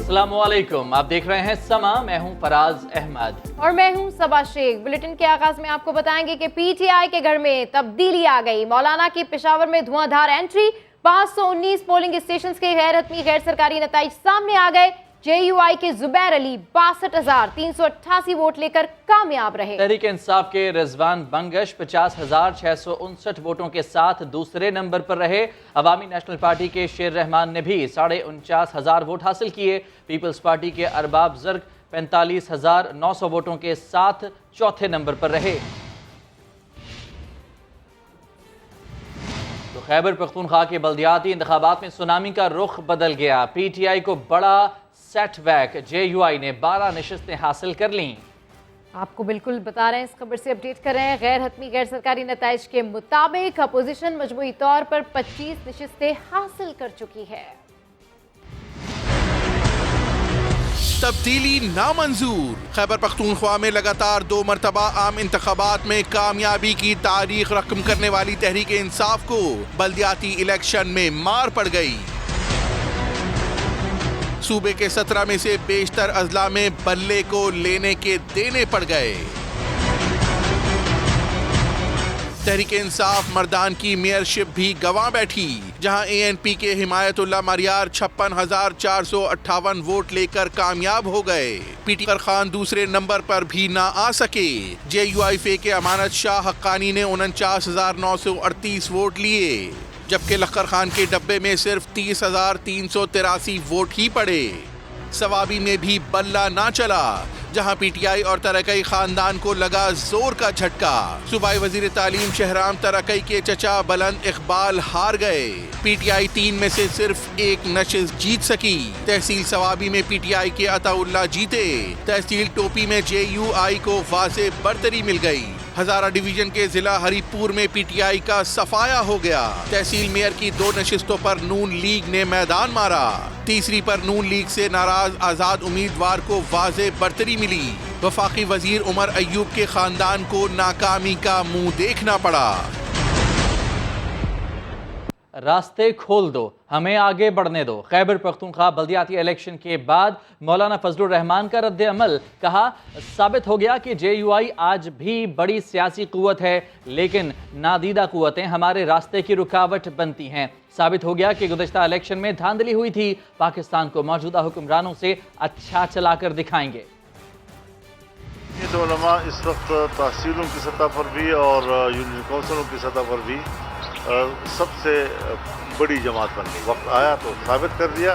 अस्सलामुअलैकुम, आप देख रहे हैं समा। मैं हूं फराज अहमद और मैं हूं सबा शेख। बुलेटिन के आगाज में आपको बताएंगे कि पीटीआई के घर में तब्दीली आ गई। मौलाना की पेशावर में धुआंधार एंट्री। 519 पोलिंग स्टेशन के गैर हतमी गैर सरकारी नताइज सामने आ गए। जेयूआई के जुबैर अली 62,388 वोट लेकर कामयाब रहे। तहरीक इंसाफ के रिजवान बंगश 50,659 वोटों के साथ दूसरे नंबर पर रहे। अवामी नेशनल पार्टी के शेर रहमान ने भी 49,500 वोट हासिल किए। पीपल्स पार्टी के अरबाब जर्ग 45,900 वोटों के साथ चौथे नंबर पर रहे। तो खैबर पख्तूनख्वा के बल्दियाती इंतखाबात में सुनामी का रुख बदल गया। पीटीआई को बड़ा सेटबैक, जेयूआई ने 12 नशिस्तें हासिल कर लीं। आपको बिल्कुल बता रहे हैं, इस खबर से अपडेट कर रहे हैं। गैर हतमी गैर सरकारी नताइज के मुताबिक अपोजिशन मजमूई तौर पर 25 नशिस्तें हासिल कर चुकी है। तब्दीली नामंजूर। खैबर पख्तूनख्वा में लगातार 2 मरतबा आम इंतखाबात में कामयाबी की तारीख रकम करने वाली तहरीक इंसाफ को बल्दियाती इलेक्शन में मार पड़ गई। सूबे के 17 में से बेशतर अजला में बल्ले को लेने के देने पड़ गए। तहरीक इंसाफ मर्दान की मेयरशिप भी गंवा बैठी, जहां एएनपी के हिमायतुल्लाह मरियार 56,458 वोट लेकर कामयाब हो गए। पीटीआर खान दूसरे नंबर पर भी ना आ सके। जेयूआईफे के अमानत शाह हक्कानी ने 49,938 वोट लिए, जबकि लखर खान के डब्बे में सिर्फ 30,383 वोट ही पड़े। सवाबी में भी बल्ला ना चला, जहां पीटीआई और तरकई खानदान को लगा जोर का झटका। सूबाई वजीर तालीम शहराम तरकई के चचा बुलंद इकबाल हार गए। पीटीआई 3 में से सिर्फ एक नशिस्त जीत सकी। तहसील सवाबी में पीटीआई के अताउल्लाह जीते। तहसील टोपी में जेयूआई को वाज़े बरतरी मिल गई। हजारा डिवीजन के जिला हरीपुर में पीटीआई का सफाया हो गया। तहसील मेयर की 2 नशिस्तों पर नून लीग ने मैदान मारा। तीसरी पर नून लीग से नाराज आजाद उम्मीदवार को वाज़े बरतरी मिली। वफाकी वजीर उमर अयूब के खानदान को नाकामी का मुंह देखना पड़ा। रास्ते खोल दो, हमें आगे बढ़ने दो। खैबर पख्तूनख्वा बल्दियाती इलेक्शन के बाद मौलाना फजलुर रहमान का रद्द अमल। कहा, साबित हो गया कि जेयूआई आज भी बड़ी सियासी कुव्वत है, लेकिन नादीदा कुव्वतें हमारे रास्ते की रुकावट बनती हैं। साबित हो गया कि गुज़श्ता इलेक्शन में धांधली हुई थी। पाकिस्तान को मौजूदा हुक्मरानों से अच्छा चलाकर दिखाएंगे। ये तो उलमा इस वक्त तहसीलों की सतह पर भी और यूनियन काउंसिलों की सतह पर भी सबसे बड़ी जमात बन गई। वक्त आया तो साबित कर दिया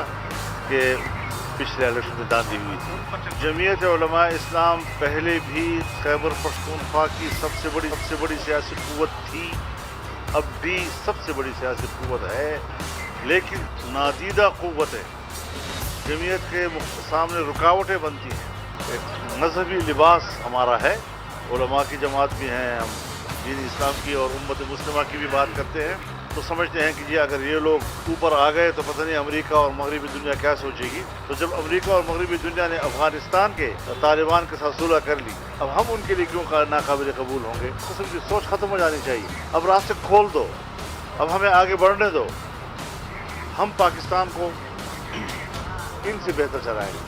कि पिछले इलेक्शन में धांधली हुई थी। जमीयत उलमा इस्लाम पहले भी खैबर पख्तूनख्वा की सबसे बड़ी सियासी कुव्वत थी, अब भी सबसे बड़ी सियासी कुव्वत है, लेकिन नादीदा कुव्वत है। जमीयत के सामने रुकावटें बनती हैं। एक मजहबी लिबास हमारा है, उलमा की जमात भी हैं, हम दीन इस्लाम की और उम्मत मुस्लिमा की भी बात करते हैं, तो समझते हैं कि जी अगर ये लोग ऊपर आ गए तो पता नहीं अमेरिका और मगरबी दुनिया क्या सोचेगी। तो जब अमेरिका और मगरबी दुनिया ने अफगानिस्तान के तालिबान के साथ सुलह कर ली, अब हम उनके लिए क्यों नाकाबिल कबूल होंगे। किस्म की सोच खत्म हो जानी चाहिए। अब रास्ते खोल दो, अब हमें आगे बढ़ने दो, हम पाकिस्तान को इनसे बेहतर चलाएंगे।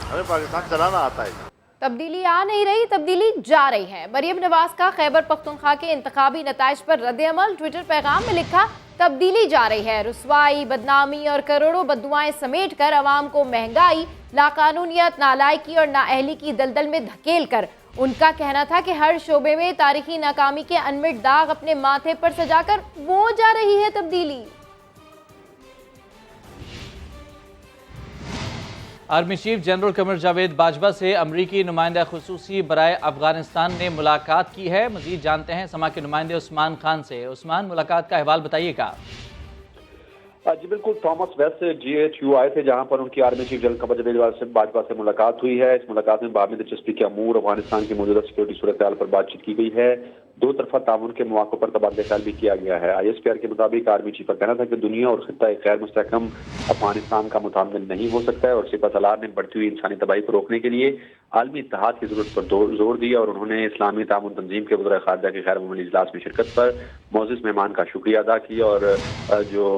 हमें पाकिस्तान चलाना आता है। तब्दीली आ नहीं रही, तब्दीली जा रही है। मरियम नवाज का खैबर पख्तूनख्वा के इंतखाबी नताइज पर रद्द-ए-अमल। ट्विटर पैगाम में लिखा, तब्दीली जा रही है। रुसवाई, बदनामी और करोड़ों बद्दुआएं समेट कर अवाम को महंगाई, लाकानूनियत, नालायकी और नाअहली की दलदल में धकेल कर उनका कहना था कि हर शोबे में तारीखी नाकामी के अनमिट दाग अपने माथे पर सजाकर वो जा रही है तब्दीली। Army chief general Qamar Javed Bajwa से अमरीकी नुमाइंदा खुसूसी बराए अफगानिस्तान ने मुलाकात की है। मजीद जानते हैं समा के नुमाइंदे उस्मान खान से। उस्मान, मुलाकात का अहवाल बताइएगा। जी बिल्कुल, थॉमस वेस्ट GHQ आए थे, जहां पर उनकी army chief general Qamar Javed Bajwa से मुलाकात हुई है। इस मुलाकात में बाहमी दिलचस्पी के अमूर, अफगानिस्तान की मौजूदा सिक्योरिटी सूरत हाल पर बातचीत की गई है। दो तरफा ताउन के मौक़ों पर तबादला ख्याल भी किया गया है। ISPR के मुताबिक आर्मी चीफ का कहना था कि दुनिया और खित्ता खैर मुस्तहकम अफगानिस्तान का मुतामिल नहीं हो सकता है और सिपहसालार ने बढ़ती हुई इंसानी तबाही को रोकने के लिए आलमी इत्तेहाद की जरूरत पर जोर दिया और उन्होंने इस्लामी ताउन तंजीम के वज़ीर ख़ारजा के खैर मामूली इजलास में शिरकत पर मोअज़्ज़िज़ मेहमान का शुक्रिया अदा किया और जो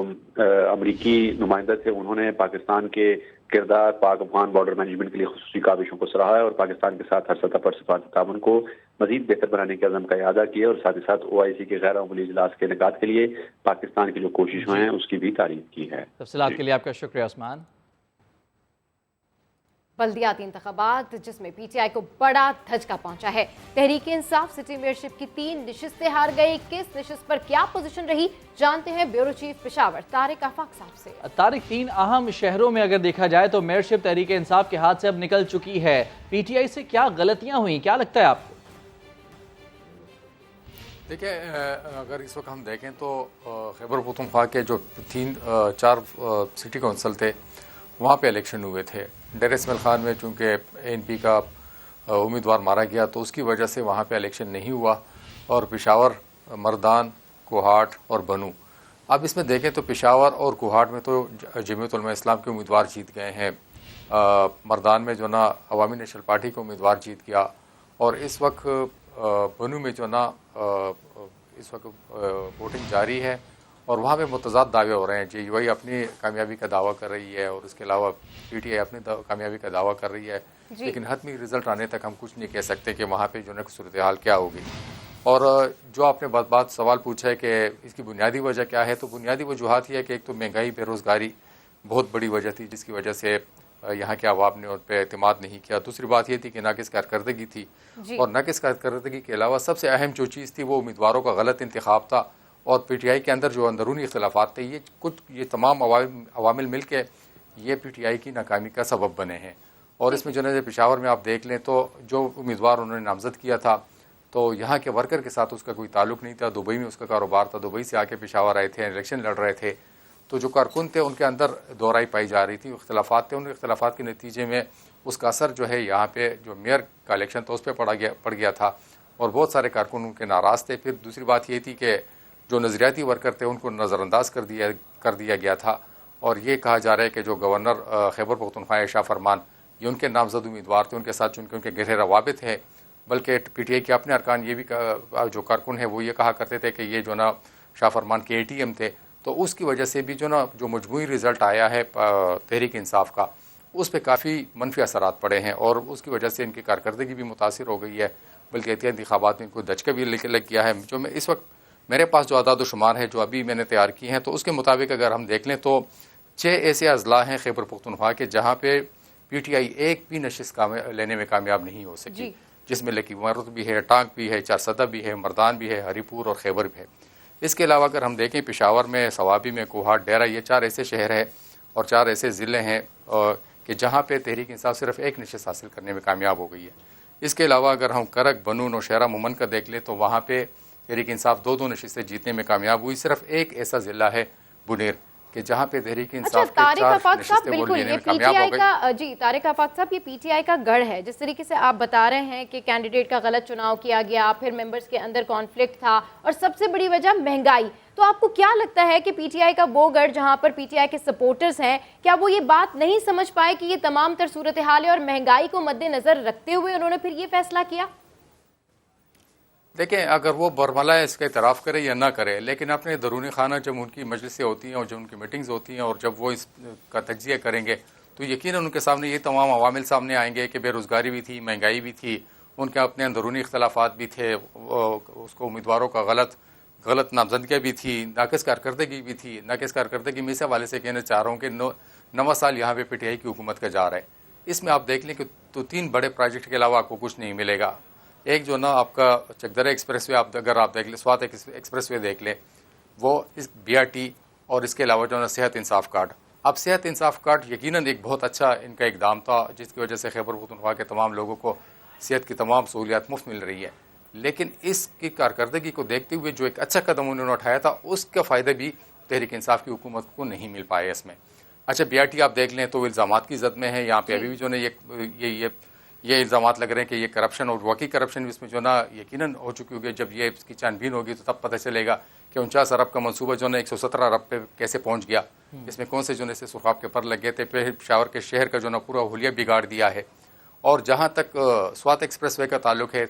अमरीकी नुमाइंदा थे उन्होंने पाकिस्तान के किरदार पाक अफगान बॉर्डर मैनेजमेंट के लिए खुसूसी काविशों को सराहा है और पाकिस्तान के साथ हर सतह पर सिफारती ताउन को मजीद बेहतर बनाने के अज़म का इरादा किया और साथ ही साथ OIC के गैर मामूली इजलास के इनेकाद के लिए पाकिस्तान की जो कोशिशें हैं उसकी भी तारीफ की है। तफसीलात के लिए आपका शुक्रिया उस्मान। बल्दियाती इंतखाबात जिसमें PTI को बड़ा धचका पहुंचा है। तहरीक इंसाफ सिटी मेयरशिप की 3 नशिस्तें हार गई। किस नशिस्त पर क्या पोजीशन रही, जानते हैं ब्यूरो चीफ पेशावर तारिक आफाक साहब से। तारिक, 3 अहम शहरों में अगर देखा जाए तो मेयरशिप तहरीक इंसाफ के हाथ से अब निकल चुकी है। PTI से क्या गलतियां हुई, क्या लगता है आपको? देखिए, अगर इस वक्त हम देखें तो खैबर पख्तूनख्वा के जो 3-4 सिटी कौंसल थे वहाँ पे इलेक्शन हुए थे। डेर इस्माइल खान में चूँकि ANP का उम्मीदवार मारा गया तो उसकी वजह से वहाँ पे इलेक्शन नहीं हुआ और पेशावर, मर्दान, कोहाट और बनू। अब इसमें देखें तो पेशावर और कोहाट में तो जमीयत उलमा इस्लाम के उम्मीदवार जीत गए हैं। मर्दान में जो ना अवामी नेशनल पार्टी का उम्मीदवार जीत गया और इस वक्त बनू में जो ना इस वक्त वोटिंग जारी है और वहाँ पे मुतज़ाद दावे हो रहे हैं। JUI अपनी कामयाबी का दावा कर रही है और इसके अलावा PTI अपनी कामयाबी का दावा कर रही है, लेकिन हतमी रिज़ल्ट आने तक हम कुछ नहीं कह सकते कि वहाँ पे जो है सूरत हाल क्या होगी। और जो आपने बात सवाल पूछा है कि इसकी बुनियादी वजह क्या है, तो बुनियादी वजूहत ये है कि एक तो महंगाई, बेरोज़गारी बहुत बड़ी वजह थी जिसकी वजह से यहाँ के अवाम ने उन पर एतमाद नहीं किया। दूसरी बात ये थी कि नाकिस कारकर्दगी थी और नाकिस कारकर्दगी के अलावा सबसे अहम जो चीज़ थी वो उम्मीदवारों का गलत इंतखाब था और PTI के अंदर जो अंदरूनी इख्तलाफात थे ये तमाम अवामिल मिल के ये PTI की नाकामी का सबब बने हैं। और इसमें जो है पेशावर में आप देख लें तो जो उम्मीदवार उन्होंने नामजद किया था तो यहाँ के वर्कर के साथ उसका कोई ताल्लुक़ नहीं था। दुबई में उसका कारोबार था, दुबई से आके पेशावर आए थे, इलेक्शन लड़ रहे थे, तो जो कारकुन थे उनके अंदर दोहराई पाई जा रही थी, इख्तलाफात थे। उन इख्तलाफात के नतीजे में उसका असर जो है यहाँ पे जो मेयर का इलेक्शन था उस पर पड़ गया था और बहुत सारे कारकुन उनके नाराज़ थे। फिर दूसरी बात ये थी कि जो नज़रियाती वर्कर थे उनको नज़रअंदाज कर दिया गया था और ये कहा जा रहा है कि जो गवर्नर खैबर पख्तूनख्वा आयशा फरमान ये उनके नामजद उम्मीदवार थे, उनके साथ चूँकि उनके गहरे रवाबित हैं। बल्कि PTI के अपने अरकान ये भी जो कारकुन है वो ये कहा करते थे कि ये जो ना शाह फरमान के ATM थे, तो उसकी वजह से भी जो ना जो मजमूई रिज़ल्ट आया है तहरीक इंसाफ का उस पर काफ़ी मनफी असरात पड़े हैं और उसकी वजह से इनकी कारकर्दगी भी मुतासिर हो गई है। बल्कि एहतियाती इंतखाबात में इनको दचका भी लग गया है। जो मैं इस वक्त मेरे पास जो आदाद शुमार है जो अभी मैंने तैयार किए हैं तो उसके मुताबिक अगर हम देख लें तो 6 ऐसे अजला हैं खैबर पख्तूनख्वा के जहाँ पे PTI एक भी नशिस्त लेने में कामयाब नहीं हो सकी, जिसमें लकी मरत भी है, टांग भी है, चारसदा भी है, मर्दान भी है, हरीपुर और खैबर भी है। इसके अलावा अगर हम देखें पेशावर में, सवाबी में, कोहाट, डेरा, ये 4 ऐसे शहर हैं और 4 ऐसे ज़िले हैं कि जहाँ पे तहरीक इंसाफ सिर्फ एक नशिस्त हासिल करने में कामयाब हो गई है। इसके अलावा अगर हम करक, बनू, नौशहरा, मुमन का देख लें तो वहाँ पे तहरीक इंसाफ 2 नशिस्तें जीतने में कामयाब हुई। सिर्फ एक ऐसा ज़िला है बुनेर कि जहाँ पे तहरीक इंसाफ के 4 नशिस्तें वो लेने में कामयाब हो गई। जी तारिक आफाक साहब, ये PTI का गढ़ है। जिस तरीके से आप बता रहे हैं कि कैंडिडेट का गलत चुनाव किया गया, फिर मेंबर्स के अंदर कॉन्फ्लिक्ट था और सबसे बड़ी वजह महंगाई, तो आपको क्या लगता है कि PTI का वो गढ़ जहाँ पर PTI के सपोर्टर्स हैं, क्या वो ये बात नहीं समझ पाए कि ये तमाम तर सूरत हाल है और महंगाई को मद्देनजर रखते हुए उन्होंने फिर ये फैसला किया? देखें, अगर वो बरमला इसका इतराफ़ करे या ना करे, लेकिन अपने दरूनी खाना जब उनकी मजलिसें होती हैं और जब उनकी मीटिंग्स होती हैं और जब वो इसका तज्जिया करेंगे तो यकीनन उनके सामने ये तमाम अवामिल सामने आएंगे कि बेरोज़गारी भी थी, महंगाई भी थी, उनके अपने अंदरूनी इख्तलाफात भी थे, उसको उम्मीदवारों का गलत नामजदगी भी थी, नाकिस कारकर्दगी भी थी। नाकिस कारकर्दगी में इस हवाले से कहना चाह रहा हूँ कि 9वां साल यहाँ पे PTI की हुकूमत का जा रहा है। इसमें आप देख लें कि तो 3 बड़े प्रोजेक्ट के अलावा आपको कुछ नहीं मिलेगा। एक जो ना आपका चकदरा एक्सप्रेस वे अगर आप देख लें, स्वात एक्सप्रेस वे देख लें, वो इस BRT और इसके अलावा जो ना सेहत इंसाफ कार्ड। अब सेहत इंसाफ कार्ड यकीनन एक बहुत अच्छा इनका इकदाम था जिसकी वजह से खैबर पख्तूनख्वा के तमाम लोगों को सेहत की तमाम सहूलियात मुफ्त मिल रही है। लेकिन इसकी कारकर्दगी को देखते हुए जो एक अच्छा कदम उन्होंने उठाया था उसका फ़ायदा भी तहरीक इंसाफ की हुकूमत को नहीं मिल पाया इसमें। अच्छा, BRT आप देख लें तो इल्ज़ामात की जद में है। यहाँ पे अभी भी जो है ये इल्ज़ामात लग रहे हैं कि ये करप्शन, और वाकई करप्शन भी इसमें जो ना यकीनन हो चुकी होगी। जब ये इसकी छानबीन होगी तो तब पता चलेगा कि 49 अरब का मंसूबा जो है 117 अरब पे कैसे पहुंच गया, इसमें कौन से जो है सुखाब के पर लग गए थे, फिर पेशावर के शहर का जो ना पूरा हुलिया बिगाड़ दिया है। और जहाँ तक स्वात एक्सप्रेस वे का ताल्लुक है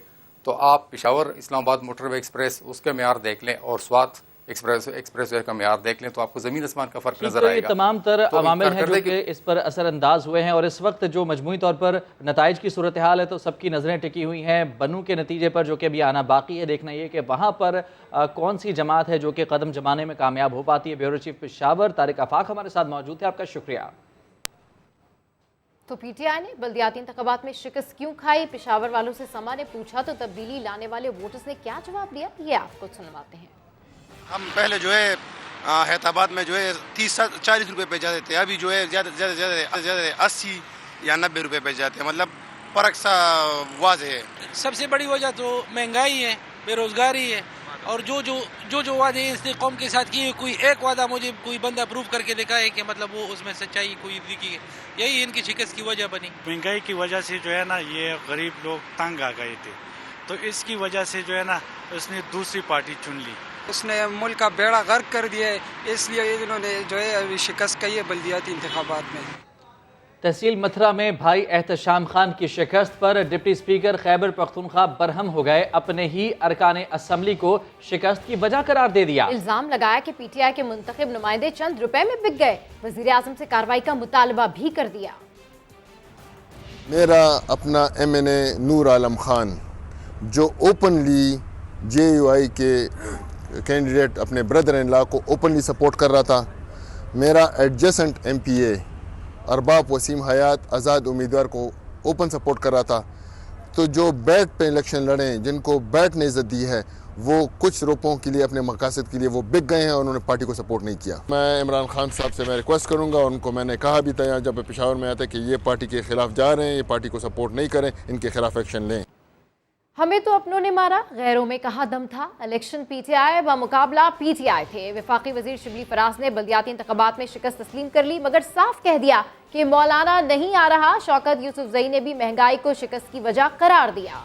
तो आप पेशावर इस्लामाबाद मोटरवे एक्सप्रेस उसके म्यार देख लें और स्वात एक्सप्रेस वे का म्यार देख लें तो आपको ज़मीन आसमान का फ़र्क नजर तो ये आएगा। तमाम तर तो अवामिल हैं जो कारकर्दगी- कि इस पर असरअंदाज हुए हैं और इस वक्त जो मजमूई तौर पर नताइज की सूरत हाल है तो सबकी नज़रें टिकी हुई हैं बनू के नतीजे पर, जो कि अभी आना बाकी है। देखना ये कि वहाँ पर कौन सी जमात है जो कि कदम जमाने में कामयाब हो पाती है। ब्यूरो चीफ पेशावर तारिक आफाक हमारे साथ मौजूद थे, आपका शुक्रिया। तो पीटीआई ने बल्दियाती इंतखाबात में शिकस्त क्यों खाई, पेशावर वालों से समा ने पूछा तो तब्दीली लाने वाले वोटर्स ने क्या जवाब दिया, ये आपको सुनवाते हैं। हम पहले जो है हैदराबाद में जो है 30-40 रुपए पे जाते थे, अभी जो है ज़्यादा 80 या 90 रुपए पे जाते हैं, मतलब फ़र्क सा वाज़ेह है। सबसे बड़ी वजह तो महंगाई है, बेरोजगारी है, और जो वादे इसने कौम के साथ किए, कोई एक वादा मुझे कोई बंदा प्रूव करके दिखाए कि मतलब वो उसमें सच्चाई कोई दिखी है, यही इनकी शिकस्त की वजह बनी। महंगाई की वजह से जो है ना ये गरीब लोग तंग आ गए थे, तो इसकी वजह से जो है ना उसने दूसरी पार्टी चुन ली। उसने मुल्क का बेड़ा गर्क कर दिया है, इसलिए इन्होंने जो है अभी शिकस्त कही है बल्दियाती इंतखाबात में। तहसील मथुरा में भाई एहतशाम खान की शिकस्त पर डिप्टी स्पीकर खैबर पख्तूनख्वा बरहम हो गए, अपने ही अरकान असम्बली को शिकस्त की वजह करार दे दिया। इल्जाम लगाया कि पीटीआई के मुंतखब नुमाइंदे चंद रुपए में बिक गए, वजीर आजम से कार्रवाई का मुतालबा भी कर दिया। मेरा अपना MNA नूर आलम खान जो ओपनली JUI के कैंडिडेट अपने ब्रदर इन लॉ को ओपनली सपोर्ट कर रहा था, मेरा एडजेसेंट MPA अरबाब वसीम हयात आज़ाद उम्मीदवार को ओपन सपोर्ट कर रहा था, तो जो बैट पे इलेक्शन लड़े, जिनको बैट ने इज्जत दी है, वो कुछ रुपयों के लिए अपने मकासद के लिए वो बिक गए हैं और उन्होंने पार्टी को सपोर्ट नहीं किया। मैं इमरान खान साहब से मैं रिक्वेस्ट करूंगा, उनको मैंने कहा भी था जब पेशावर में आते कि ये पार्टी के खिलाफ जा रहे हैं, ये पार्टी को सपोर्ट नहीं करें, इनके खिलाफ एक्शन लें। हमें तो अपनों ने मारा, गैरों में कहाँ दम था। इलेक्शन पीटीआई व मुकाबला पीटीआई थे। वफाकी वजीर शिबली फराज ने बल्दियाती इंतखाबात में शिकस्त तस्लीम कर ली, मगर साफ कह दिया कि मौलाना नहीं आ रहा। शौकत यूसुफजई ने भी महंगाई को शिकस्त की वजह करार दिया।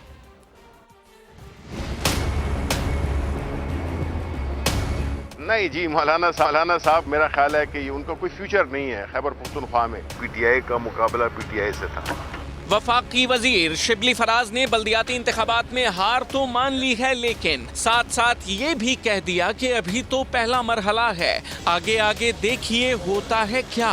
नहीं जी, मौलाना साहब मेरा ख्याल है कि उनका कोई फ्यूचर नहीं है खैबर पख्तूनख्वा में। पीटीआई का मुकाबला पीटीआई से था। वफाकी वजीर शिबली फराज ने बल्दियाती इंतखाबात में हार तो मान ली है, लेकिन साथ साथ ये भी कह दिया कि अभी तो पहला मरहला है, आगे आगे देखिए होता है क्या।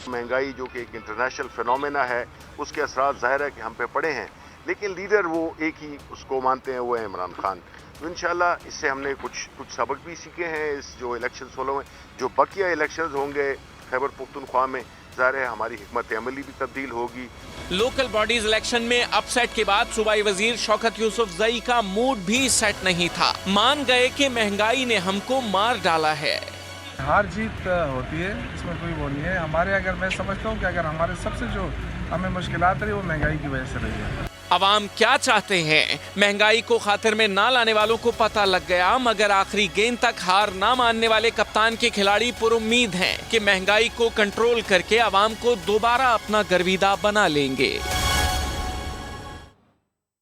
महंगाई जो कि एक इंटरनेशनल फिनोमेना है, उसके असरात जाहिर है कि हम पे पड़े हैं, लेकिन लीडर वो एक ही उसको मानते हैं, वो है इमरान खान। तो इंशाल्लाह इससे हमने कुछ सबक भी सीखे हैं। इस जो इलेक्शन 16 में जो बकिया इलेक्शंस होंगे खैबर पख्तूनख्वा में, ज़ाहिर है हमारी हिकमत अमली भी तब्दील होगी। लोकल बॉडीज इलेक्शन में अपसेट के बाद सूबाई वजीर शौकत यूसुफजई का मूड भी सेट नहीं था। मान गए कि महंगाई ने हमको मार डाला है। हार जीत होती है, इसमें कोई वो नहीं है। हमारे अगर मैं समझता हूँ कि अगर हमारे सबसे जो हमें मुश्किलात रही वो महंगाई की वजह से रही है। अवाम क्या चाहते हैं, महंगाई को खातिर में ना लाने वालों को पता लग गया, मगर आखिरी गेंद तक हार ना मानने वाले कप्तान के खिलाड़ी पुरुम्मीद हैं कि महंगाई को कंट्रोल करके अवाम को दोबारा अपना गर्विदा बना लेंगे।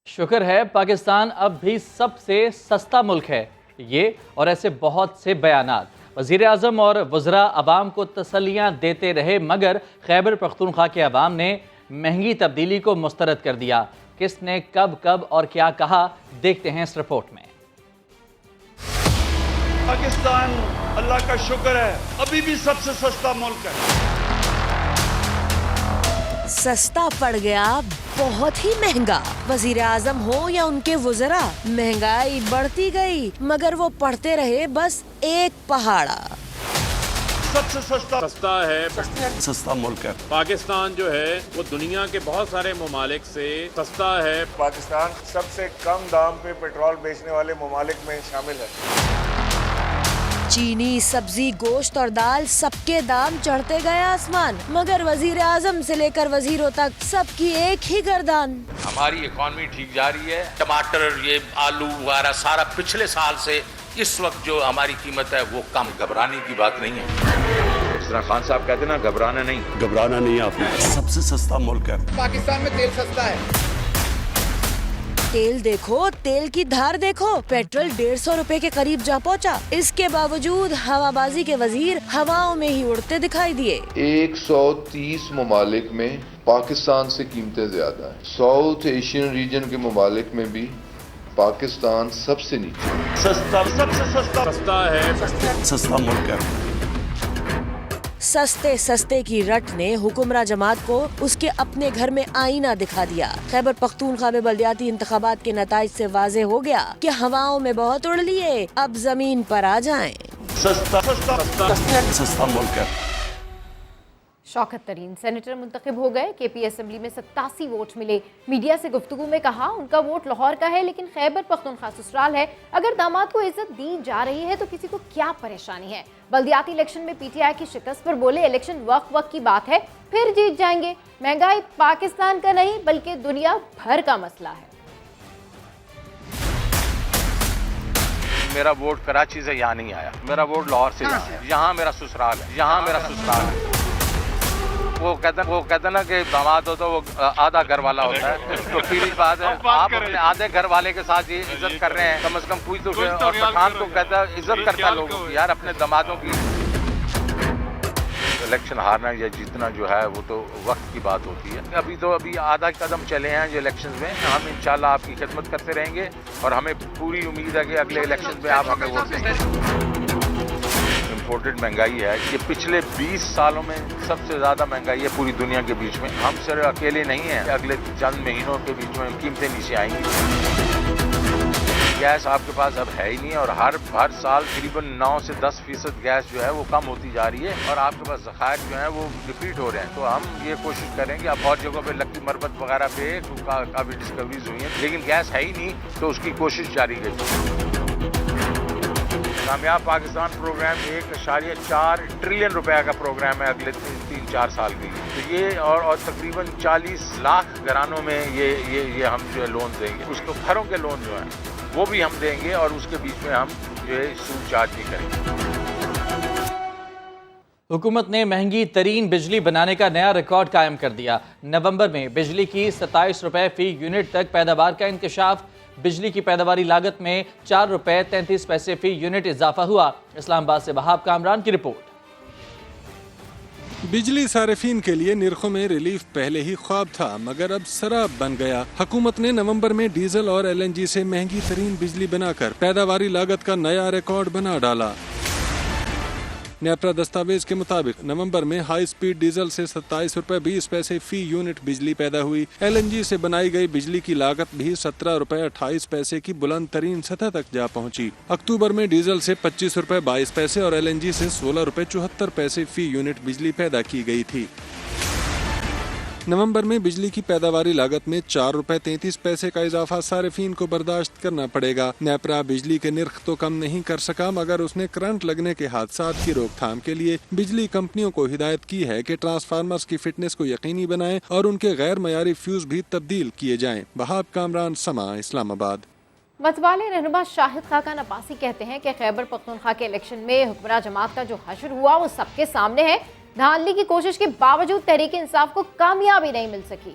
शुक्र है पाकिस्तान अब भी सबसे सस्ता मुल्क है, ये और ऐसे बहुत से बयानात वज़ीर आज़म और वज़रा अवाम को तसल्लियाँ देते रहे, मगर खैबर पख्तूनख्वा के अवाम ने महंगी तब्दीली को मुस्तरद कर दिया। किसने कब और क्या कहा, देखते हैं इस रिपोर्ट में। पाकिस्तान अल्लाह का शुक्र है अभी भी सबसे सस्ता मुल्क है। सस्ता पड़ गया, बहुत ही महंगा। वजीर आजम हो या उनके वज़रा, महंगाई बढ़ती गई, मगर वो पढ़ते रहे बस एक पहाड़ा। सबसे सस्ता है, सस्ता मुल्क है पाकिस्तान। जो है वो दुनिया के बहुत सारे ममालिक से सस्ता है। पाकिस्तान सबसे कम दाम पे पेट्रोल बेचने वाले ममालिक में शामिल है। चीनी, सब्जी, गोश्त और दाल सबके दाम चढ़ते गए आसमान, मगर वजीर आजम से लेकर वजीरों तक सबकी एक ही गर्दान। हमारी इकॉनमी ठीक जा रही है। टमाटर, ये आलू वगैरह सारा पिछले साल से इस वक्त जो हमारी कीमत है वो कम। घबराने की बात नहीं है। जिस तरह खान साहब कहते ना, घबराना नहीं आपने। सबसे सस्ता मुल्क है पाकिस्तान में तेल सस्ता है। तेल देखो, तेल की धार देखो, पेट्रोल 150 रुपए के करीब जा पहुंचा। इसके बावजूद हवाबाजी के वजीर हवाओं में ही उड़ते दिखाई दिए। 130 ममालिक में पाकिस्तान से कीमतें ज्यादा हैं। साउथ एशियन रीजन के ममालिक में भी पाकिस्तान सबसे नीचे। सस्ता, सबसे सस्ता है, सस्ता मुल्क है। सस्ते सस्ते की रट ने हुक्मरां जमात को उसके अपने घर में आईना दिखा दिया। खैबर पख्तूनख्वा में बल्दियाती इंतखाबात के नताइज से वाज़े हो गया कि हवाओं में बहुत उड़ लिए, अब जमीन पर आ जाएं। सस्ता मुल्क है। शौकत तरीन सेनेटर मुंतखब हो गए। केपी असेंबली में 87 वोट मिले। मीडिया से गुफ्तगू में कहा उनका वोट लाहौर का है लेकिन खैबर पख्तूनख्वा ससुराल है। अगर दामाद को इज्जत दी जा रही है तो किसी को क्या परेशानी है। बल्दियाती इलेक्शन में पीटीआई की शिकस्त पर बोले इलेक्शन वक्त की बात है, फिर जीत जाएंगे। महंगाई पाकिस्तान का नहीं बल्कि दुनिया भर का मसला है। मेरा वोट कराची से यहाँ नहीं आया, मेरा वोट लाहौर से यहाँ आया। यहाँ मेरा ससुराल है, यहाँ मेरा ससुराल है। वो कहते ना कि दामाद हो तो वो आधा घर वाला होता है, तो सीधी बात है। आप अपने आधे घर वाले के साथ ये इज्जत कर रहे हैं, कम से कम कोई तो और पठान तो कहता इज्जत करता है लोगों की, यार अपने दामादों की। इलेक्शन हारना या जीतना जो है वो तो वक्त की बात होती है। अभी आधा कदम चले हैं जो इलेक्शन में, हम इंशाल्लाह आपकी खिदमत करते रहेंगे और हमें पूरी उम्मीद है कि अगले इलेक्शन में आप हमें वोट देंगे। इम्पोर्टेड महंगाई है, ये पिछले 20 सालों में सबसे ज़्यादा महंगाई है पूरी दुनिया के बीच में। हम सिर्फ अकेले नहीं हैं, अगले चंद महीनों के बीच में कीमतें नीचे आएंगी। गैस आपके पास अब है ही नहीं और हर साल करीबन 9 से 10% गैस जो है वो कम होती जा रही है और आपके पास ज़खायर जो है वो डिप्लीट हो रहे हैं। तो हम ये कोशिश करेंगे, अब और जगहों पे लक्की मरबत वगैरह पे काफ़ी डिस्कवरीज हुई हैं, लेकिन गैस है ही नहीं तो उसकी कोशिश जारी रही। कामयाब पाकिस्तान प्रोग्राम 1.4 ट्रिलियन रुपए का प्रोग्राम है अगले 3-4 साल के लिए। तो ये और तकरीबन 40 लाख घरानों में ये हम जो है लोन देंगे। उसको घरों के लोन जो है वो भी हम देंगे और उसके बीच में हम जो है सूद चार्ज नहीं करेंगे। हुकूमत ने महंगी तरीन बिजली बनाने का नया रिकॉर्ड कायम कर दिया। नवंबर में बिजली की 27 रुपए फी यूनिट तक पैदावार का इंकशाफ। बिजली की पैदावारी लागत में 4 रुपए 33 पैसे फी यूनिट इजाफा हुआ। इस्लामाबाद से वहाब कामरान की रिपोर्ट। बिजली सारिफीन के लिए निर्खों में रिलीफ पहले ही ख्वाब था मगर अब सराब बन गया। हुकूमत ने नवंबर में डीजल और LNG से महंगी तरीन बिजली बनाकर पैदावारी लागत का नया रिकॉर्ड बना डाला। नेपरा दस्तावेज के मुताबिक नवंबर में हाई स्पीड डीजल से 27 रुपए 20 पैसे फी यूनिट बिजली पैदा हुई। LNG से बनाई गई बिजली की लागत भी 17 रुपए 28 पैसे की बुलंद तरीन सतह तक जा पहुंची। अक्टूबर में डीजल से 25 रुपए 22 पैसे और LNG से 16 रुपए 74 पैसे फी यूनिट बिजली पैदा की गई थी। नवंबर में बिजली की पैदावारी लागत में 4 रुपए 33 पैसे का इजाफा सारिफीन को बर्दाश्त करना पड़ेगा। नेपरा बिजली के निर्ख तो कम नहीं कर सका मगर उसने करंट लगने के हादसात की रोकथाम के लिए बिजली कंपनियों को हिदायत की है कि ट्रांसफार्मर्स की फिटनेस को यकीनी बनाएं और उनके गैर मयारी फ्यूज भी तब्दील किए जाएं। वहाब कामरान, समा, इस्लामाबाद। मतवाले रहनुमा शाहिद खाकान अब्बासी कहते हैं कि खैबर पख्तूनख्वा के इलेक्शन में हुक्मरान जमात का जो हश्र हुआ वो सबके सामने है। धांधली की कोशिश के बावजूद तहरीक इंसाफ को कामयाबी नहीं मिल सकी।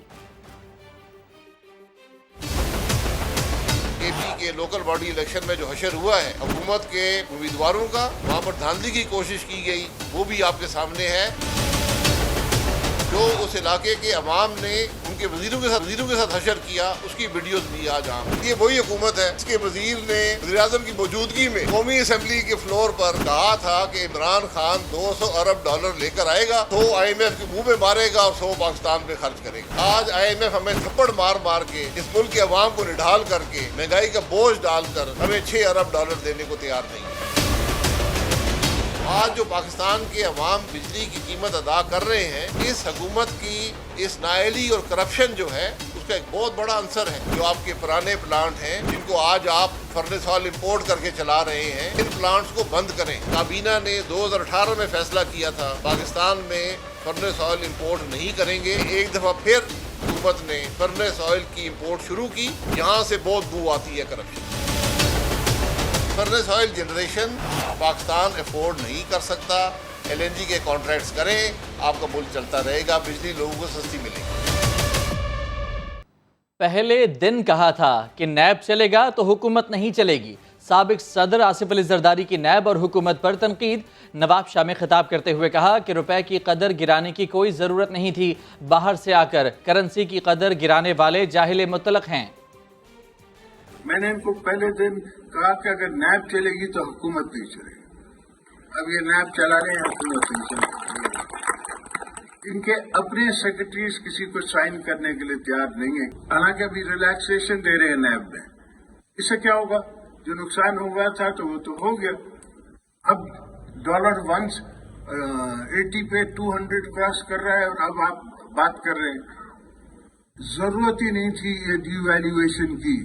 एपी के लोकल बॉडी इलेक्शन में जो हशर हुआ है हुकूमत के उम्मीदवारों का, वहाँ पर धांधली की कोशिश की गई, वो भी आपके सामने है। जो उस इलाके के अवाम ने उनके वजीरों के साथ हशर किया उसकी वीडियोस भी आज ये वही हुकूमत है। इसके वजीर ने वज़ीर आज़म की मौजूदगी में कौमी असम्बली के फ्लोर पर कहा था कि इमरान खान 200 अरब डॉलर लेकर आएगा तो IMF के मुंह में मारेगा और 100 पाकिस्तान में खर्च करेगा। आज IMF हमें थप्पड़ मार मार के इस मुल्क के अवाम को निढाल करके महंगाई का बोझ डालकर हमें 6 अरब डॉलर देने को तैयार नहीं है। आज जो पाकिस्तान के अवाम बिजली की कीमत अदा कर रहे हैं, इस हुकूमत की इस नाअहली और करप्शन जो है उसका एक बहुत बड़ा आंसर है। जो आपके पुराने प्लांट हैं जिनको आज आप फर्नेस ऑयल इंपोर्ट करके चला रहे हैं, इन प्लांट्स को बंद करें। काबीना ने 2018 में फैसला किया था पाकिस्तान में फर्नेस ऑयल इंपोर्ट नहीं करेंगे। एक दफा फिर हुकूमत ने फर्नेस ऑयल की इंपोर्ट शुरू की। यहाँ से बहुत बू आती है corruption. Furnace oil generation Pakistan afford नहीं कर सकता। LNG के कॉन्ट्रैक्ट्स करें, आपका मुल्क चलता रहेगा, बिजली लोगों को सस्ती मिलेगी। पहले दिन कहा था कि नैब चलेगा तो हुकूमत नहीं चलेगी। साबिक सदर आसिफ अली जरदारी की नैब और हुकूमत पर तनकीद। नवाब शाह में खिताब करते हुए कहा कि रुपए की कदर गिराने की कोई ज़रूरत नहीं थी, बाहर से आकर करेंसी की कदर गिराने वाले जाहिल मुतलक हैं। मैंने इनको पहले दिन कहा कि अगर नैब चलेगी तो हुकूमत नहीं चलेगी। अब ये नैब चला रहे हैं, हुकूमत नहीं चलेगी। इनके अपने सेक्रेटरीज किसी को साइन करने के लिए तैयार नहीं है। हालांकि अभी रिलैक्सेशन दे रहे हैं नैब में। इससे क्या होगा? जो नुकसान हुआ था तो वो तो हो गया। अब डॉलर वंस 80 पे 200 क्रॉस कर रहा है और अब आप बात कर रहे हैं। जरूरत ही नहीं थी ये डिवैल्यूएशन की।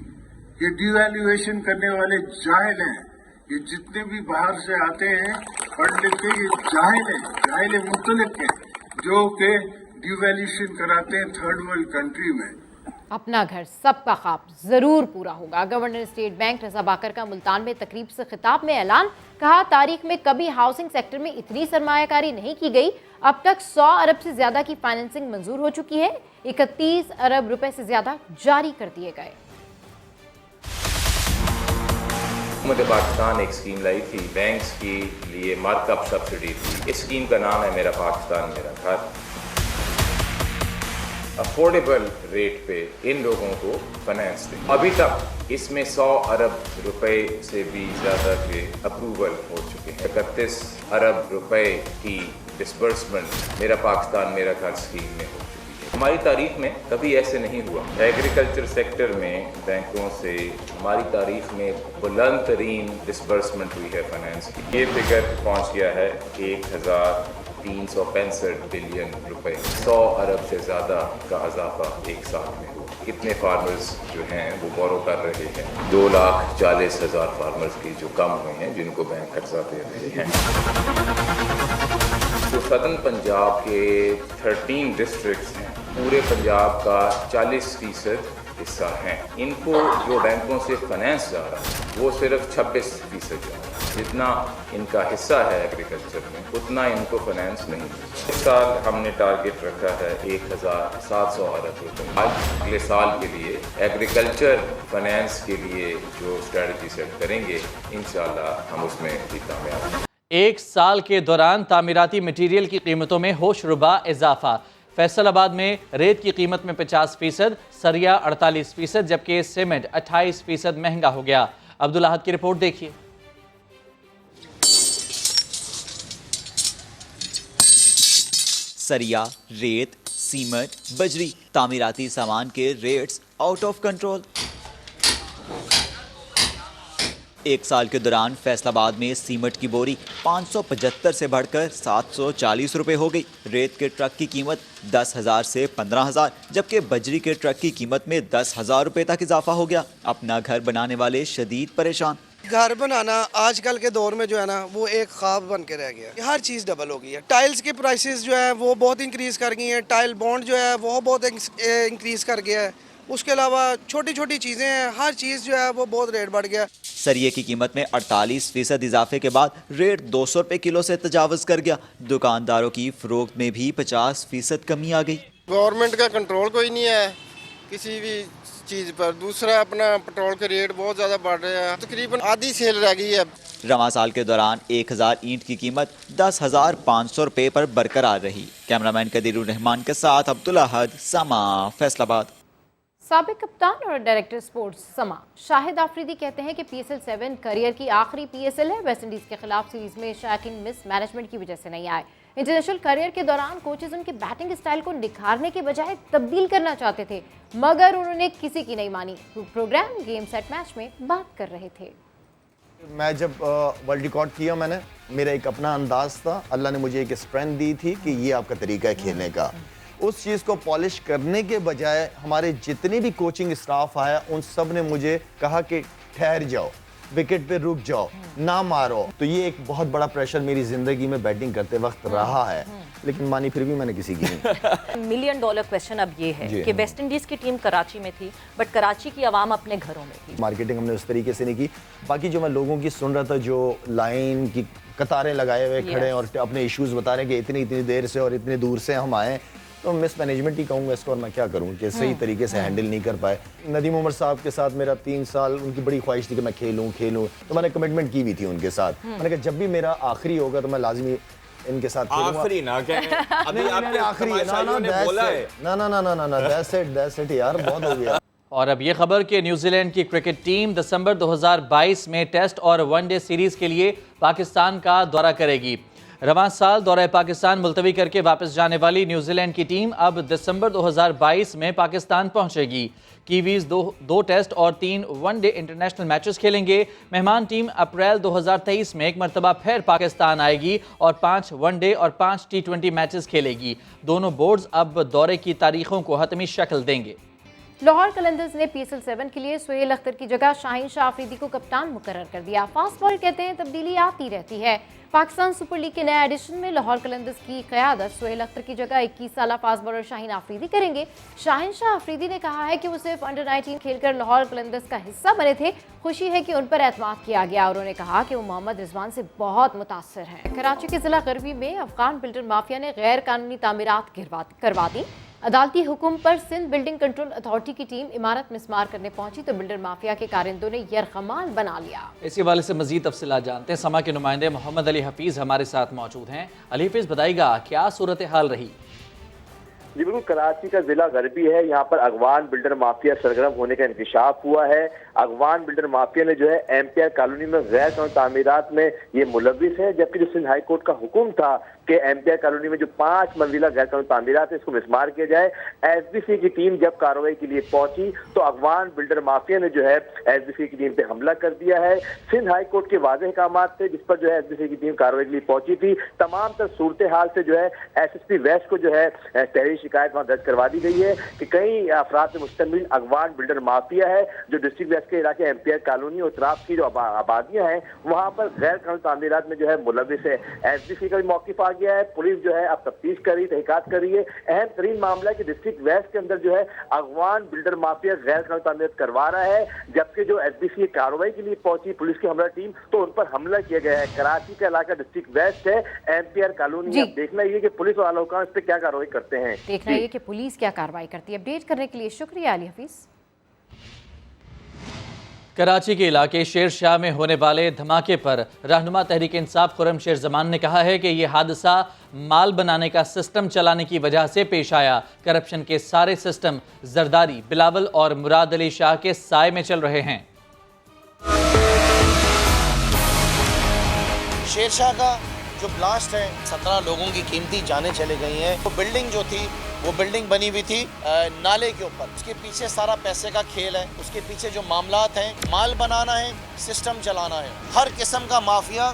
ये डिवैल्यूएशन करने वाले जाहिल हैं। ये जितने भी बाहर से आते हैं पढ़ लिख के, ये जाहिल हैं, जाहिल मुतलक हैं, जो कि डिवैल्यूएशन कराते हैं थर्ड वर्ल्ड कंट्री में। अपना घर सबका ख्वाब जरूर पूरा होगा। गवर्नर स्टेट बैंक रजा बाकर का मुल्तान में तकरीब से खिताब में ऐलान। कहा, तारीख में कभी हाउसिंग सेक्टर में इतनी सरमायाकारी नहीं की गई। अब तक 100 अरब से ज्यादा की फाइनेंसिंग मंजूर हो चुकी है। 31 अरब रुपए से ज्यादा जारी कर दिए गए। हुकूमत पाकिस्तान एक स्कीम लाई थी बैंक्स के लिए, मार्कअप सब्सिडी थी। इस स्कीम का नाम है मेरा पाकिस्तान मेरा घर। अफोर्डेबल रेट पे इन लोगों को फाइनेंस दें। अभी तक इसमें 100 अरब रुपए से भी ज़्यादा के अप्रूवल हो चुके हैं। 31 अरब रुपए की डिस्बर्समेंट मेरा पाकिस्तान मेरा घर स्कीम में हो चुकी है। हमारी तारीख में कभी ऐसे नहीं हुआ। एग्रीकल्चर सेक्टर में बैंकों से हमारी तारीख में बुलंद तरीन डिस्बर्समेंट हुई है फाइनेंस की। ये फिगर पहुँच गया है 1365 बिलियन रुपए। 100 अरब से ज़्यादा का इजाफा एक साल में हुआ। कितने फार्मर्स जो हैं वो बोरो कर रहे हैं। 2,40,000 फार्मर्स की जो कम हुए हैं, जिनको बैंक कर्जा दे रहे हैं। जो सदर्न पंजाब के 13 डिस्ट्रिक्ट्स हैं, पूरे पंजाब का 40% हिस्सा हैं। इनको जो बैंकों से फाइनेंस जा रहा है वो सिर्फ 26% जा रहा है। जितना इनका हिस्सा है एग्रीकल्चर में, उतना इनको फाइनेंस नहीं मिलता। इस साल हमने टारगेट रखा है 1,700 अरब रुपये। अगले साल के लिए एग्रीकल्चर फाइनेंस के लिए जो स्ट्रेटजी सेट करेंगे, इंशाल्लाह हम उसमें भी कामयाब हैं। एक साल के दौरान तामीराती मटीरियल की कीमतों में होशरुबा इजाफा। फैसलाबाद में रेत की कीमत में 50%, सरिया 48%, जबकि सीमेंट 28% महंगा हो गया। अब्दुल अहद की रिपोर्ट देखिए। सरिया, रेत, सीमेंट, बजरी, तामीराती सामान के रेट्स आउट ऑफ कंट्रोल। एक साल के दौरान फैसलाबाद में सीमेंट की बोरी 575 से बढ़कर 740 रुपए हो गई। रेत के ट्रक की कीमत 10,000 से 15,000, जबकि बजरी के ट्रक की कीमत में 10,000 रुपए तक इजाफा हो गया। अपना घर बनाने वाले शदीद परेशान। घर बनाना आजकल के दौर में जो है ना, वो एक ख्वाब बन के रह गया। हर चीज़ डबल हो गई है। टाइल्स के प्राइसेस जो है वो बहुत इंक्रीज़ कर गई हैं। टाइल बॉन्ड जो है वो बहुत इंक्रीज़ कर गया है। उसके अलावा छोटी छोटी चीज़ें हैं, हर चीज़ जो है वो बहुत रेट बढ़ गया। सरिये की कीमत में 48% इजाफे के बाद रेट 200 रुपए किलो से तजावज़ कर गया। दुकानदारों की फरोख्त में भी 50% कमी आ गई। गवर्नमेंट का कंट्रोल कोई नहीं है किसी भी चीज़ पर। दूसरा, अपना पेट्रोल के रेट बहुत ज़्यादा बढ़ रहे हैं। तकरीबन आधी सेल रह गई है। रवां साल के दौरान 1000 ईंट की कीमत 10,500 रुपए पर बरकरार रही। कैमरामैन कदीरुर रहमान के साथ अब्दुल अहद, समा, फैसलाबाद। साबिक कप्तान और डायरेक्टर स्पोर्ट्स समा शाहिद आफरीदी कहते हैं कि PSL 7 करियर की आखिरी PSL है। वेस्टइंडीज के खिलाफ सीरीज में शायकीन मिस मैनेजमेंट की वजह से नहीं आए। इंटरनेशनल करियर के दौरान कोचेज उनके बैटिंग स्टाइल को निखारने के बजाय तब्दील करना चाहते थे, मगर उन्होंने किसी की नहीं मानी। प्रोग्राम गेम सेट मैच में बात कर रहे थे। मैं जब वर्ल्ड रिकॉर्ड किया, मैंने मेरा एक अपना अंदाज था। अल्लाह ने मुझे एक स्ट्रेंथ दी थी कि ये आपका तरीका है खेलने का। उस चीज़ को पॉलिश करने के बजाय हमारे जितने भी कोचिंग स्टाफ आया, उन सब ने मुझे कहा कि ठहर जाओ, विकेट पे रुक जाओ, ना मारो। तो ये एक बहुत बड़ा प्रेशर मेरी ज़िंदगी में बैटिंग करते वक्त रहा है, लेकिन मानी फिर भी मैंने किसी की नहीं। $1 मिलियन क्वेश्चन अब ये है कि वेस्ट इंडीज़ की टीम कराची में थी, बट कराची की आवाम अपने घरों में थी। मार्केटिंग हमने उस तरीके से नहीं की। बाकी जो मैं लोगों की सुन रहा था, जो लाइन की कतारें लगाए हुए खड़े और अपने इश्यूज बता रहे हैं कि इतनी देर से और इतनी दूर से हम आए, तो मिस मैनेजमेंट ही कहूँगा इसको, और मैं क्या करूँ कि सही तरीके से हैंडल नहीं कर पाए। नदीम उमर साहब के साथ मेरा 3 साल, उनकी बड़ी ख्वाहिश थी कि मैं खेलूँ, तो मैंने कमिटमेंट की हुई थी उनके साथ। मैंने कहा जब भी मेरा आखिरी होगा तो मैं लाजमी इनके साथ खेलूंगा। आखिरी ना कहें, अभी आपके आखिरी है ना, बोला है ना, दैट्स इट यार, बहुत हो गया। और अब ये खबर कि न्यूजीलैंड की क्रिकेट टीम दिसंबर 2022 में टेस्ट और वनडे सीरीज के लिए पाकिस्तान का दौरा करेगी। रवां साल दौरा पाकिस्तान मुलतवी करके वापस जाने वाली न्यूजीलैंड की टीम अब दिसंबर 2022 में पाकिस्तान पहुंचेगी। कीवीज दो टेस्ट और 3 वनडे इंटरनेशनल मैचेस खेलेंगे। मेहमान टीम अप्रैल 2023 में एक मरतबा फिर पाकिस्तान आएगी और 5 वनडे और 5 T20 मैचेस खेलेगी। दोनों बोर्ड्स अब दौरे की तारीखों को हतमी शक्ल देंगे। लाहौर कलंदर्स ने PSL 7 के लिए सुहेल अख्तर की जगह शाहीन शाह अफरीदी को कप्तान मुकर्रर कर दिया। फास्ट बॉल कहते हैं तब्दीली आती रहती है। पाकिस्तान सुपर लीग के नए एडिशन में लाहौर कलंदर्स की क़यादत सुहेल अख्तर की जगह 21 साल फास्ट बॉलर शाहीन अफरीदी करेंगे। शाहीन शाह अफरीदी ने कहा है कि वो सिर्फ अंडर 19 खेलकर लाहौर कलंदर्स का हिस्सा बने थे। खुशी है कि उन पर एतमाद किया गया। उन्होंने कहा कि वो मोहम्मद रिजवान से बहुत मुतासर हैं। कराची के जिला गरबी में अफगान बिल्डर माफिया ने गैर कानूनी तामीरात करवा दी। अदालती हुक्म पर सिंध बिल्डिंग कंट्रोल अथॉरिटी की टीम इमारत मिस्मार करने पहुंची तो बिल्डर माफिया के कारिंदों ने यरगमाल बना लिया। इसी हवाले से मजीद तफसीलात जानते हैं। समा के नुमाइंदे मोहम्मद अली हफीज हमारे साथ मौजूद हैं। अली हफीज, बताइएगा क्या सूरत हाल रही? जी बिल्कुल, कराची का जिला गरबी है, यहाँ पर अगवान बिल्डर माफिया सरगर्म होने का इंकशाफ हुआ है। अगवान बिल्डर माफिया ने जो है MPR कॉलोनी में गैर कानूनी तामीरात में ये मुलविस है, जबकि जो सिंध हाई कोर्ट का हुक्म था कि MPR कॉलोनी में जो 5 मंजिला गैर कानूनी तामीरात है इसको मिसमार किया जाए। SBC की टीम जब कार्रवाई के लिए पहुंची तो अगवान बिल्डर माफिया ने जो है SBC की टीम पे हमला कर दिया है। सिंध हाई कोर्ट के वाज़ेह अहकामात थे जिस पर जो है SBC की टीम कार्रवाई के लिए पहुंची थी। तमाम तर सूरत हाल से जो है SSP वेस्ट को जो है तहरीर शिकायत वहाँ दर्ज करवा दी गई है कि कई अफराद से मुश्तमिल अगवान बिल्डर माफिया है जो डिस्ट्रिक्ट वेस्ट के इलाके MPR कॉलोनी और तराफ की जो आबादियां हैं वहाँ पर गैर कानूनी तामीरात में जो है मुलविस है। SBC का भी मौक़िफ़ आ गया है। पुलिस जो है अब तफ्तीश कर रही, तहकीकात कर रही है। अहम तरीन मामला है कि डिस्ट्रिक्ट वेस्ट के अंदर जो है अगवान बिल्डर माफिया गैर कानूनी तामीरात करवा रहा है, जबकि जो SBC कार्रवाई के लिए पहुंची पुलिस की हमला टीम तो उन पर हमला किया गया है। कराची का इलाका डिस्ट्रिक्ट वेस्ट है, MPR कॉलोनी। अब देखना ये कि पुलिस और आला हुकाम इस पर क्या कार्रवाई करते हैं। देखना ये कि पुलिस क्या कार्रवाई करती है। अपडेट करने के लिए शुक्रिया अली हफीज। कराची के इलाके शेर शाह में होने वाले धमाके पर रहनुमा तहरीक इंसाफ खुर्रम शेर जमान ने कहा है कि यह हादसा माल बनाने का सिस्टम चलाने की वजह से पेश आया। करप्शन के सारे सिस्टम जरदारी, बिलावल और मुराद अली शाह के साए में चल रहे हैं। शेर शाह का जो ब्लास्ट है 17 लोगों की कीमती जानें चले गई हैं। वो बिल्डिंग जो थी वो बिल्डिंग बनी हुई थी नाले के ऊपर। उसके पीछे सारा पैसे का खेल है। उसके पीछे जो मामलात हैं, माल बनाना है, सिस्टम चलाना है। हर किस्म का माफिया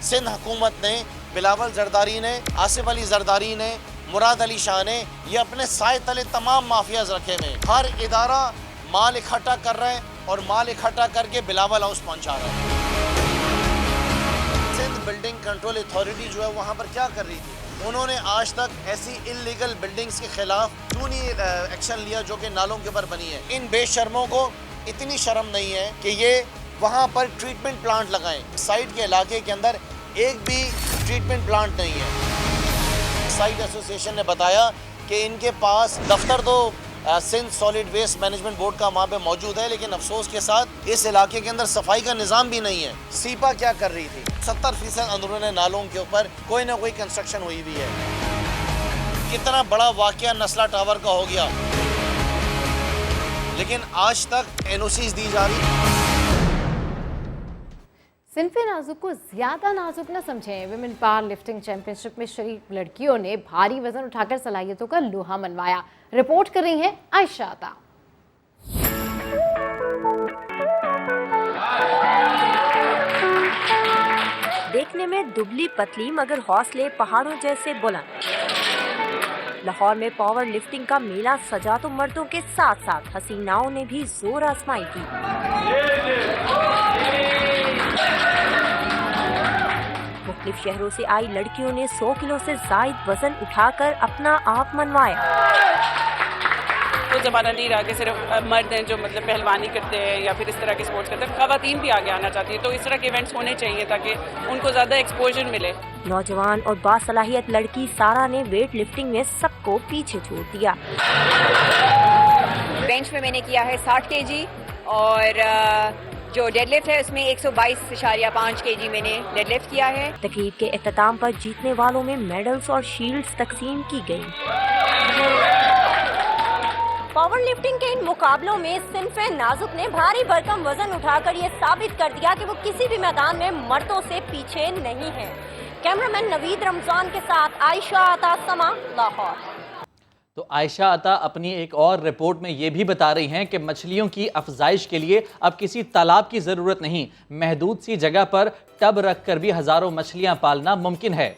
सिंध हुकूमत ने, बिलावल जरदारी ने, आसिफ अली जरदारी ने, मुराद अली शाह ने, ये अपने साए तले तमाम माफियाज रखे हुए। हर इदारा माल इकट्ठा कर रहे हैं और माल इकट्ठा करके बिलावल हाउस पहुँचा रहे हैं। सिंध बिल्डिंग कंट्रोल अथॉरिटी जो है वहाँ पर क्या कर रही थी? उन्होंने आज तक ऐसी इल्लीगल बिल्डिंग्स के खिलाफ क्यों नहीं एक्शन लिया जो कि नालों के ऊपर बनी है? इन बेशर्मों को इतनी शर्म नहीं है कि ये वहाँ पर ट्रीटमेंट प्लांट लगाएं। साइट के इलाके के अंदर एक भी ट्रीटमेंट प्लांट नहीं है। साइट एसोसिएशन ने बताया कि इनके पास दफ्तर तो Sindh solid waste management board का वहाँ पे मौजूद है, लेकिन अफसोस के साथ इस इलाके के अंदर सफाई का निज़ाम भी नहीं है। सीपा क्या कर रही थी? 70% अंदरूनी नालों के ऊपर कोई ना कोई कंस्ट्रक्शन हुई भी है। कितना बड़ा वाकया नस्ला टावर का हो गया, लेकिन आज तक NOCs दी जा रही। सिनफे नाजुक को ज्यादा नाजुक न समझें। विमेन पावर लिफ्टिंग चैंपियनशिप में शरीक लड़कियों ने भारी वजन उठाकर सलाहियतों का लोहा मनवाया। रिपोर्ट कर रही हैं आयशा अता। देखने में दुबली पतली मगर हौसले पहाड़ों जैसे बुलंद, लाहौर में पावर लिफ्टिंग का मेला सजा तो मर्दों के साथ साथ हसीनाओं ने भी जोर आजमाई की। मुख्तलिफ शहरों से आई लड़कियों ने 100 किलो से जायद वजन उठाकर अपना आप मनवाया। वो ज़माना नहीं रहा कि सिर्फ मर्द हैं जो मतलब पहलवानी करते हैं या फिर इस तरह के स्पोर्ट्स करते हैं, ख़वातीन भी आगे आना चाहती है। तो इस तरह के इवेंट्स होने चाहिए ताकि उनको ज़्यादा एक्सपोजर मिले। नौजवान और बासलाहियत लड़की सारा ने वेट लिफ्टिंग में सबको पीछे छोड़ दिया। बेंच में मैंने किया है 60 kg और जो डेडलिफ्ट है उसमें 122.5 kg मैंने डेडलिफ्ट किया है। तकरीब के इख्तिताम पर जीतने वालों में मेडल्स और शील्ड्स तकसीम की गई। पावर लिफ्टिंग के इन मुकाबलों में सिन्फ़े नाजुक ने भारी भरकम वजन उठाकर ये साबित कर दिया कि वो किसी भी मैदान में मर्दों से पीछे नहीं है। कैमरामैन नवीद रमजान के साथ आयशा अता, समा, लाहौर। तो आयशा अता अपनी एक और रिपोर्ट में ये भी बता रही हैं कि मछलियों की अफजाइश के लिए अब किसी तालाब की ज़रूरत नहीं, महदूद सी जगह पर टब रखकर भी हज़ारों मछलियां पालना मुमकिन है।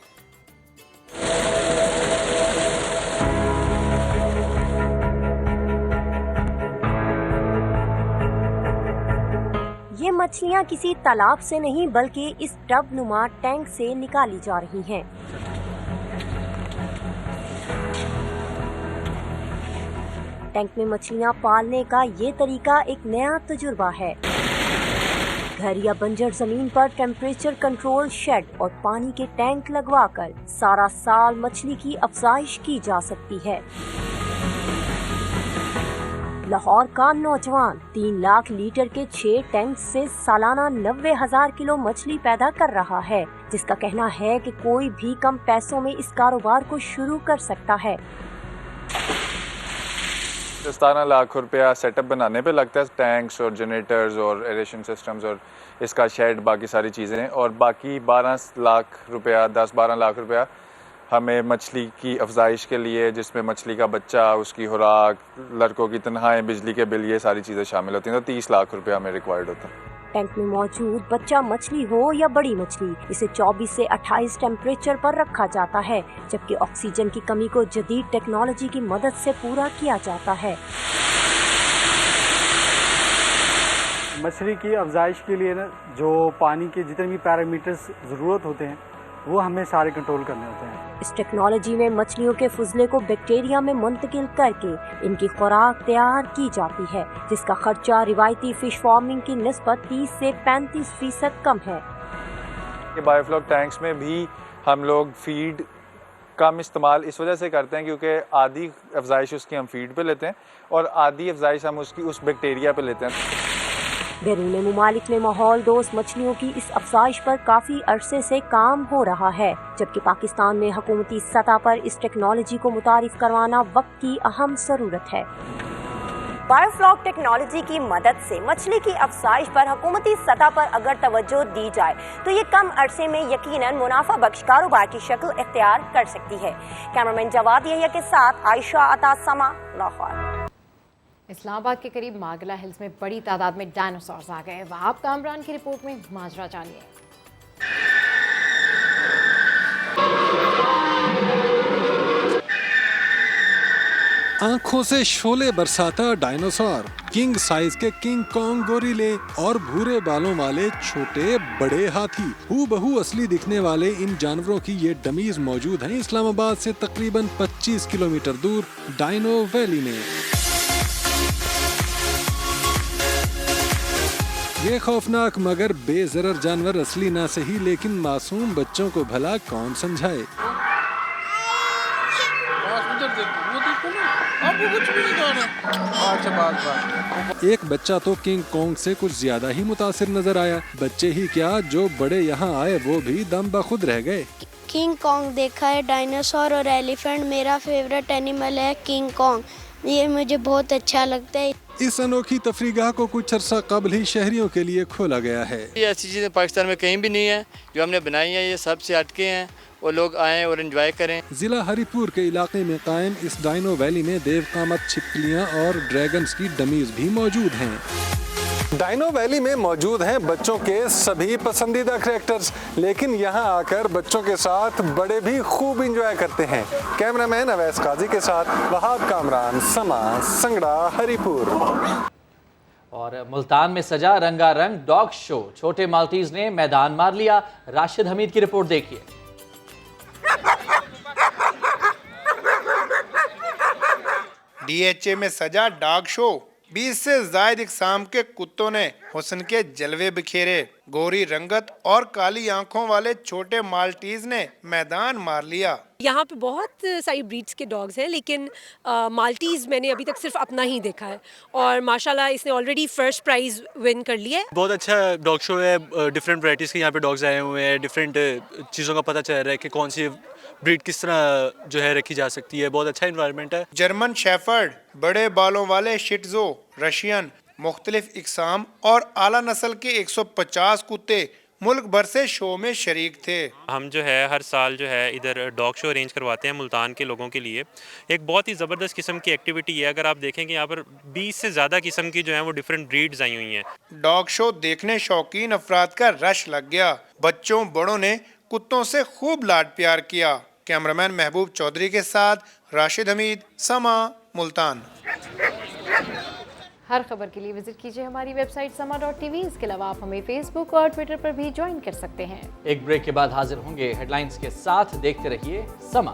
ये मछलियां किसी तालाब से नहीं बल्कि इस टब नुमा टैंक से निकाली जा रही हैं। टैंक में मछलियां पालने का ये तरीका एक नया तजुर्बा है। घर या बंजर जमीन पर टेम्परेचर कंट्रोल शेड और पानी के टैंक लगवाकर सारा साल मछली की अफजाइश की जा सकती है। लाहौर का नौजवान 3 लाख लीटर के 6 टैंक से सालाना 90,000 किलो मछली पैदा कर रहा है, जिसका कहना है कि कोई भी कम पैसों में इस कारोबार को शुरू कर सकता है। 17 लाख रुपया सेटअप बनाने पे लगता है, टैंक्स और जनरेटर्स और एरेशन सिस्टम्स और इसका शेड, बाकी सारी चीज़ें, और बाकी 12 लाख रुपया 10-12 लाख रुपया हमें मछली की अफजाइश के लिए, जिसमें मछली का बच्चा, उसकी खुराक, लड़कों की तनख्वाहें, बिजली के बिल, ये सारी चीज़ें शामिल होती हैं। तो 30 लाख रुपया हमें रिक्वायर्ड होता है। टैंक में मौजूद बच्चा मछली हो या बड़ी मछली, इसे 24 से 28 टेम्परेचर पर रखा जाता है, जबकि ऑक्सीजन की कमी को जदीद टेक्नोलॉजी की मदद से पूरा किया जाता है। मछली की अफजाइश के लिए ना जो पानी के जितने भी पैरामीटर्स ज़रूरत होते हैं वो हमें सारे कंट्रोल करने होते हैं। इस टेक्नोलॉजी में मछलियों के फुजले को बैक्टीरिया में मुंतकिल करके इनकी खुराक तैयार की जाती है, जिसका खर्चा रिवायती फिश फार्मिंग की निस्बत 30 से 35% कम है। बायोफ्लॉक टैंक्स में भी हम लोग फीड कम इस्तेमाल इस वजह से करते हैं क्योंकि आधी अफजाइश उसकी हम फीड पे लेते हैं और आधी अफजाइश हम उसकी उस बैक्टीरिया पे लेते हैं। बैरूनी मुमालिक में माहौल दोस्त मछलियों की इस अफजाइश पर काफी अरसे से काम हो रहा है, जबकि पाकिस्तान में हुकूमती सतह पर इस टेक्नोलॉजी को मुतारिफ करवाना वक्त की अहम जरूरत है। बायोफ्लॉक टेक्नोलॉजी की मदद से मछली की अफजाइश पर हुकूमती सतह पर अगर तवज्जो दी जाए तो ये कम अरसे में यकीनन मुनाफा बख्श कारोबार की शक्ल इख्तियार कर सकती है। कैमरामैन जवाद यहिया के साथ आयशा अता, समा, लाहौर। इस्लामाबाद के करीब मागला हिल्स में बड़ी तादाद में डायनासोर्स आ गए। वहाब कामरान की रिपोर्ट में माजरा जानिए। आंखों से शोले बरसाता डायनासोर, किंग साइज के किंग कॉन्ग गोरिले और भूरे बालों वाले छोटे बड़े हाथी, हूबहू असली दिखने वाले इन जानवरों की ये डमीज मौजूद हैं इस्लामाबाद से तकरीबन 25 किलोमीटर दूर डायनो वैली में। ये खौफनाक मगर बेजरर जानवर असली ना सही लेकिन मासूम बच्चों को भला कौन समझाए। एक बच्चा तो किंग कॉन्ग से कुछ ज्यादा ही मुतासिर नजर आया। बच्चे ही क्या, जो बड़े यहाँ आए वो भी दम बखुद रह गए। किंग कॉन्ग देखा है, डायनासोर और एलिफेंट। मेरा फेवरेट एनिमल है किंग कॉन्ग, ये मुझे बहुत अच्छा लगता है। इस अनोखी तफरीगाह को कुछ अर्सा कबल ही शहरियों के लिए खोला गया है। ये ऐसी चीज़ें पाकिस्तान में कहीं भी नहीं है, जो हमने बनाई है ये सबसे हटके हैं, वो लोग आएँ और एंजॉय करें। जिला हरिपुर के इलाके में कायम इस डायनो वैली में देवकामत छिपकलियाँ और ड्रैगन्स की डमीज भी मौजूद हैं। डायनो वैली में मौजूद हैं बच्चों के सभी पसंदीदा करैक्टर्स, लेकिन यहाँ आकर बच्चों के साथ बड़े भी खूब एंजॉय करते हैं। कैमरामैन अवैस काजी के साथ वहाब कामरान, समा, संगड़ा, हरिपुर। और मुल्तान में सजा रंगारंग डॉग शो, छोटे माल्टीज ने मैदान मार लिया। राशिद हमीद की रिपोर्ट देखिए। DHA में सजा डॉग शो, 20 से जायद इकसाम के कुत्तों ने हुस्न के जलवे बिखेरे। गोरी रंगत और काली आंखों वाले छोटे माल्टीज ने मैदान मार लिया। यहाँ पे बहुत सारी ब्रीड्स के डॉग्स हैं, लेकिन माल्टीज मैंने अभी तक सिर्फ अपना ही देखा है और माशाल्लाह इसने ऑलरेडी फर्स्ट प्राइज विन कर लिया है। बहुत अच्छा डॉग शो है, डिफरेंट वैरायटीज़ के यहाँ पे डॉग्स आए हुए हैं, डिफरेंट चीज़ों का पता चल रहा है कि कौन सी ब्रीड किस तरह जो है रखी जा सकती है। बहुत अच्छा इन्वायरमेंट है। जर्मन शेफर्ड, बड़े बालों वाले शिट्जो, रशियन, मुख्तलिफ इकसाम और आला नस्ल के 150 कुत्ते मुल्क भर से शो में शरीक थे। हम जो है हर साल जो है इधर डॉग शो अरेंज करवाते हैं मुल्तान के लोगों के लिए। एक बहुत ही ज़बरदस्त किस्म की एक्टिविटी है। अगर आप देखेंगे यहाँ पर 20 से ज़्यादा किस्म की जो है वो डिफरेंट ब्रीड्स आई हुई हैं। डॉग शो देखने शौकीन अफराद का रश लग गया। बच्चों बड़ों ने कुत्तों से खूब लाड प्यार किया। कैमरामैन महबूब चौधरी के साथ राशिद हमीद, समा, मुल्तान। हर खबर के लिए विजिट कीजिए हमारी वेबसाइट sama.tv। इसके अलावा आप हमें फेसबुक और ट्विटर पर भी ज्वाइन कर सकते हैं। एक ब्रेक के बाद हाजिर होंगे हेडलाइंस के साथ। देखते रहिए समा।